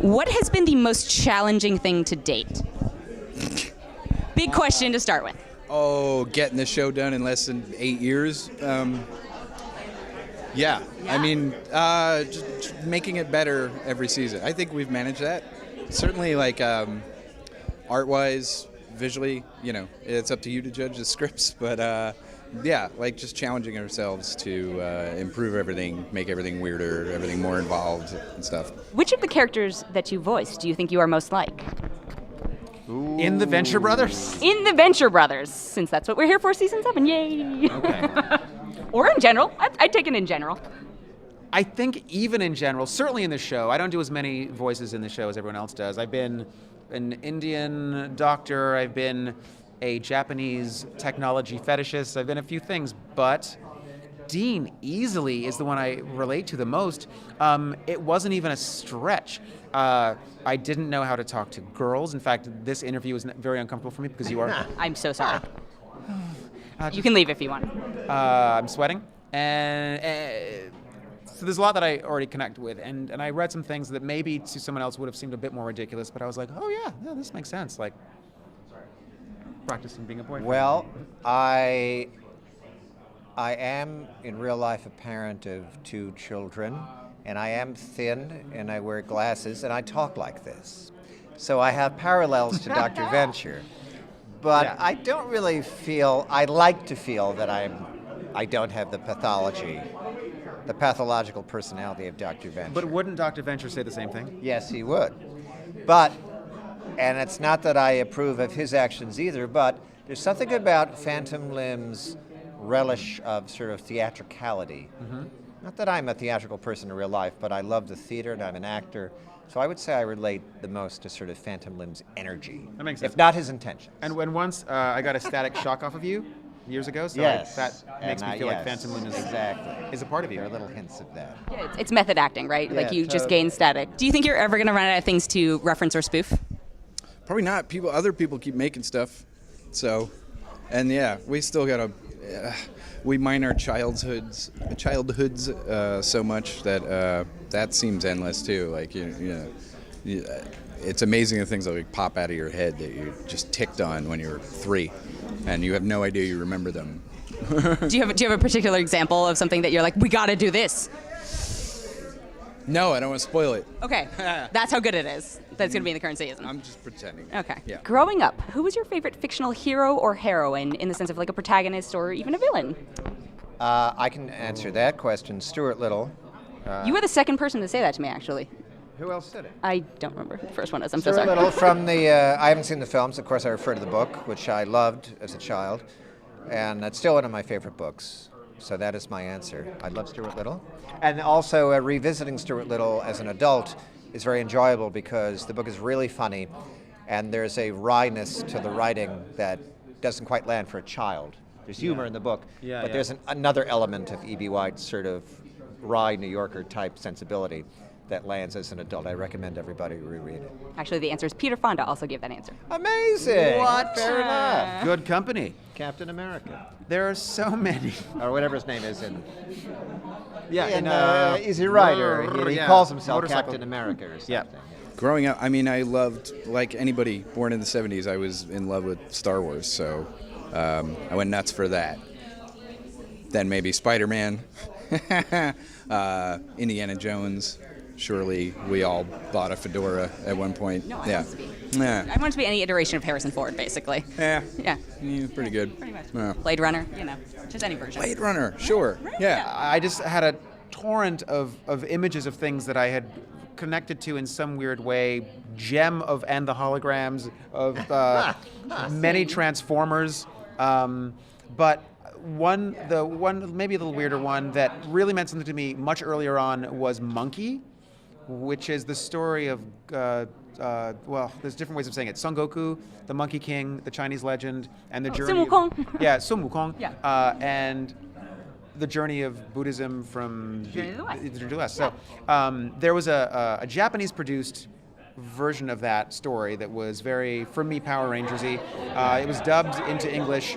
What has been the most challenging thing to date? Big question to start with. Oh, getting the show done in less than 8 years. Yeah. I mean, just making it better every season. I think we've managed that. Certainly, like art-wise, visually, it's up to you to judge the scripts. But yeah, like just challenging ourselves to improve everything, make everything weirder, everything more involved and stuff. Which of the characters that you voiced do you think you are most like? Ooh. In the Venture Brothers? In the Venture Brothers, since that's what we're here for, season 7. Yay! Okay. Or in general. I'd take it in general. I think even in general, certainly in the show, I don't do as many voices in the show as everyone else does. I've been an Indian doctor, I've been a Japanese technology fetishist, I've been a few things, but Dean easily is the one I relate to the most. It wasn't even a stretch. I didn't know how to talk to girls. In fact, this interview was very uncomfortable for me because you are... I'm so sorry. You can leave if you want. I'm sweating. And so there's a lot that I already connect with. And I read some things that maybe to someone else would have seemed a bit more ridiculous, but I was like, oh yeah, this makes sense. Like, practicing being a boyfriend. Well, I am in real life a parent of 2 children, and I am thin, and I wear glasses, and I talk like this. So I have parallels to Dr. Venture. But yeah. I don't really feel, I like to feel that I don't have the pathological personality of Dr. Venture. But wouldn't Dr. Venture say the same thing? Yes, he would. But, and it's not that I approve of his actions either, but there's something about Phantom Limb's relish of sort of theatricality. Mm-hmm. Not that I'm a theatrical person in real life, but I love the theater and I'm an actor. So I would say I relate the most to sort of Phantom Limb's energy. That makes sense. If not his intentions. And when once I got a static shock off of you years ago, so yes. that makes me feel like Phantom Limb is a part of you. There are little hints of that. Yeah, it's method acting, right? Yeah, like you just gain static. Do you think you're ever going to run out of things to reference or spoof? Probably not. Other people keep making stuff. So, and yeah, we still got to... we mine our childhoods so much that that seems endless too. Like it's amazing the things that like pop out of your head that you just ticked on when you were 3, and you have no idea you remember them. Do you have a particular example of something that you're like, we got to do this? No, I don't want to spoil it. Okay, that's how good it is. That's going to be in the current season. I'm just pretending. Okay. Yeah. Growing up, who was your favorite fictional hero or heroine in the sense of like a protagonist or even a villain? I can answer that question. Stuart Little. You were the second person to say that to me, actually. Who else said it? I don't remember who the first one is. I'm Stuart so sorry. Little from the, I haven't seen the films. Of course, I refer to the book, which I loved as a child. And it's still one of my favorite books. So that is my answer. I love Stuart Little. And also revisiting Stuart Little as an adult is very enjoyable because the book is really funny and there's a wryness to the writing that doesn't quite land for a child. There's humor in the book, but there's another element of E.B. White's sort of wry New Yorker type sensibility that lands as an adult. I recommend everybody reread it. Actually, the answer is Peter Fonda also gave that answer. Amazing! What? Fair enough. Good company. Captain America. There are so many. Or whatever his name is in... Yeah, in Easy Rider. He calls himself Captain America or something. Yeah. Growing up, I mean, I loved, like anybody born in the 70s, I was in love with Star Wars, so I went nuts for that. Then maybe Spider-Man, Indiana Jones. Surely we all bought a fedora at one point. No, I yeah. wanted to be. Yeah. I wanted to be any iteration of Harrison Ford, basically. Yeah. Yeah. Pretty good. Pretty much. Yeah. Blade Runner, just any version. Blade Runner, sure. Right? Yeah. I just had a torrent of images of things that I had connected to in some weird way. Gem of And the Holograms, of many Transformers. But the one, maybe a little weirder one that really meant something to me much earlier on was Monkey, which is the story of, well, there's different ways of saying it. Son Goku, the Monkey King, the Chinese legend, and the journey. Sun Wukong. Yeah, Sun Wukong. Yeah. And the journey of Buddhism from Journey to the West. The Journey to the West. So there was a Japanese-produced version of that story that was very, for me, Power Rangers-y. It was dubbed into English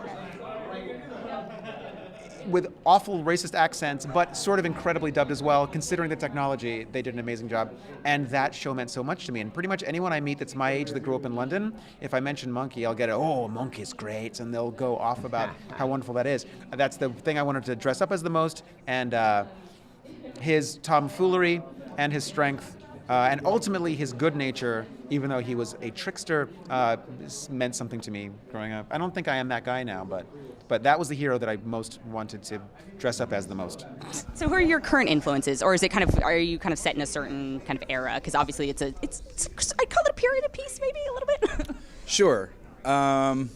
with awful racist accents, but sort of incredibly dubbed as well. Considering the technology, they did an amazing job. And that show meant so much to me. And pretty much anyone I meet that's my age that grew up in London, if I mention Monkey, I'll get Monkey's great, and they'll go off about how wonderful that is. That's the thing I wanted to dress up as the most, and his tomfoolery and his strength, and ultimately his good nature, even though he was a trickster, meant something to me growing up. I don't think I am that guy now, but that was the hero that I most wanted to dress up as the most. So who are your current influences, or is it are you kind of set in a certain kind of era? Because obviously it's I'd call it a period of piece, maybe a little bit. Sure. God,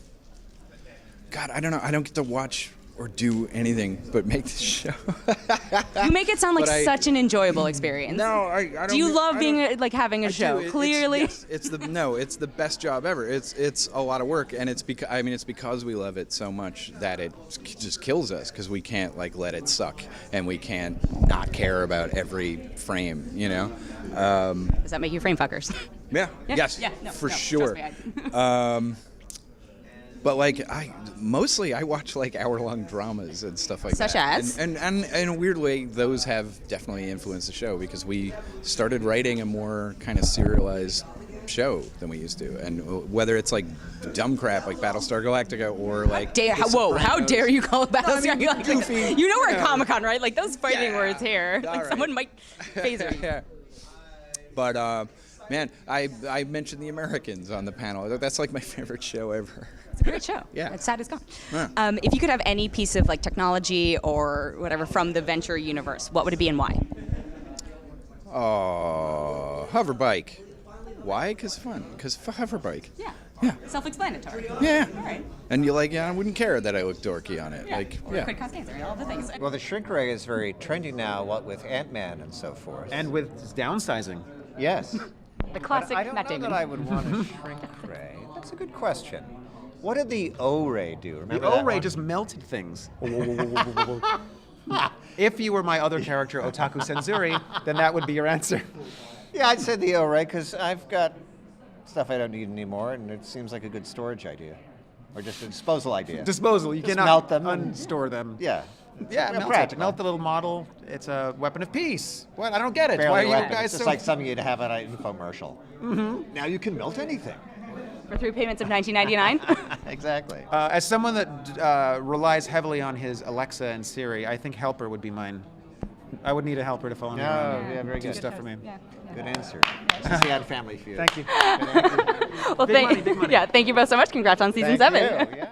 I don't know. I don't get to watch or do anything but make this show. You make it sound like such an enjoyable experience. No, I don't. Do you love being like having a show? Clearly, it's the best job ever. It's a lot of work, and it's because we love it so much that it just kills us because we can't like let it suck, and we can't not care about every frame. You know. Does that make you frame fuckers? Yeah. Yes. Yeah. No, for sure. But like I watch like hour-long dramas and stuff like that. Such as? And in a weird way, those have definitely influenced the show because we started writing a more kind of serialized show than we used to. And whether it's like dumb crap like Battlestar Galactica or like how dare you call it Battlestar Galactica? Goofy, you know we're at Comic-Con, right? Like those fighting words here. Like right. someone might phaser you. Yeah. But man, I mentioned The Americans on the panel. That's like my favorite show ever. It's a great show. Yeah. It's sad it's gone. Yeah. If you could have any piece of like technology or whatever from the Venture universe, what would it be and why? Oh, hover bike. Why? Because fun. Because hover bike. Yeah. Yeah. Self-explanatory. Yeah. All right. And you I wouldn't care that I look dorky on it. Yeah. Or it could cause cancer and all the things. Well, the shrink ray is very trendy now, what with Ant-Man and so forth. And with downsizing. Yes. The classic I don't Matt know Damon. that I would want a shrink ray. That's a good question. What did the O-ray do? Remember The that O-ray one? just melted things. If you were my other character, Otaku Senzuri, then that would be your answer. Yeah, I'd say the O-ray because I've got stuff I don't need anymore, and it seems like a good storage idea, or just a disposal idea. Disposal. You Just cannot melt them. unstore them. Yeah. Yeah, Real melt it. practical. Melt the little model. It's a weapon of peace. What? I don't get it. Barely Why are you weapon. guys It's just so... like something you'd have on an infomercial. Mm-hmm. Now you can melt anything. For 3 payments of $19.99. Exactly. As someone that relies heavily on his Alexa and Siri, I think Helper would be mine. I would need a helper to follow me around. Yeah, very Do good. stuff for me. Yeah. Good answer. Since he had Family Feud. Thank you. Well, Big money. yeah, thank you both so much. Congrats on season Thank 7. you. Yeah.